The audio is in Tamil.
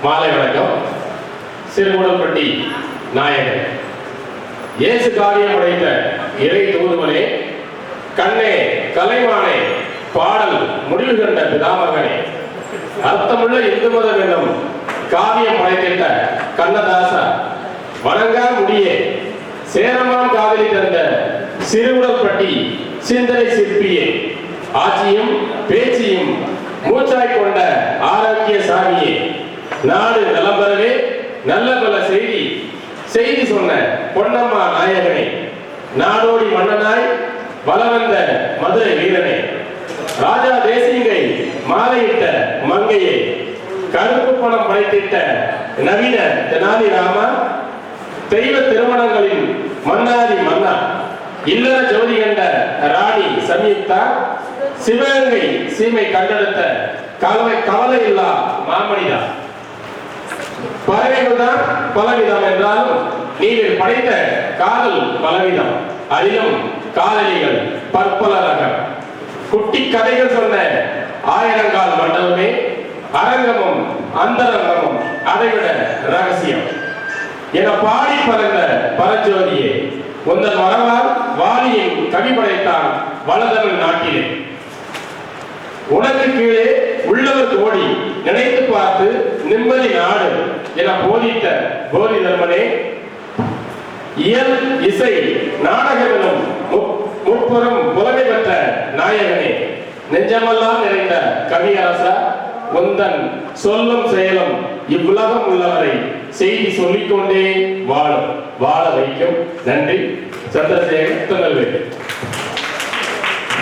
மாலை வணக்கம். சிறுகுடம்பட்டி நாயகன் இயேசு காரியம் படைத்த இறை தூதுவனே, கண்ணே கலைமானே, பாடல் முடிவு கண்ட பிதாமகனே, அர்த்தமுள்ள இந்து மதம் என்னும் காவியம் படைத்திட்ட கண்ணதாசா, வணங்கா முடியே, சேரமான் காதலி தந்த சிறுகுடம்பட்டி சிந்தனை சிற்பியே, ஆட்சியும் பேச்சியும் மூச்சாய் கொண்ட ஆரோக்கிய சாமியே, நாடு நலம் பெறவே நல்ல பல செய்தி சொன்ன பொன்னம்மா நாயகனே, நாடோடி மன்னனாய் வளவந்த மதுரை வீரனே, ராஜா தேசிங்கை மாலையிட்ட மங்கையே, கருப்பு பணம் படைத்திட்ட நவீன தெனாலி ராமா, தெய்வ திருமணங்களின் மன்னாதி மன்னா, இல்லற ஜோதி கண்ட ராணி சம்யுக்தா, சிவகங்கை சீமை கண்டெடுத்த கவலை இல்லா மாமணிதா. பறவைகள் தான் பலவிதம் என்றாலும் நீங்கள் படைத்த காதல் பலவிதம், அதிலும் காதலிகள் பற்பல ரகம். குட்டி கதைகள் சொன்ன ஆயிரங்கால் மண்டபமே, அரங்கமும் அந்தரங்கமும் அதைவிட ரகசியம் என பாடி பறந்த பரஞ்சோதியே, உந்தன் வரவால் வாலியின் கவி படைத்தான் வளதமிழ் நாட்டிலே. உனக்கு கீழே உள்ளவர் கோடி, நினைத்து பார்த்து நிம்மதி நாடு என போதித்த போதி தர்மனே, இயல் இசை நாடகம் எனும் முற்பெரும் புலமை பெற்ற நாயகனே, நெஞ்சமெல்லாம் நிறைந்த கவியரசா, உந்தன் சொல்லும் செயலும் இவ்வுலகம் உள்ளவரை செய்தி சொல்லிக்கொண்டே வாழ வைக்கும். நன்றி. சந்திரசேகர், திருநெல்வேலி.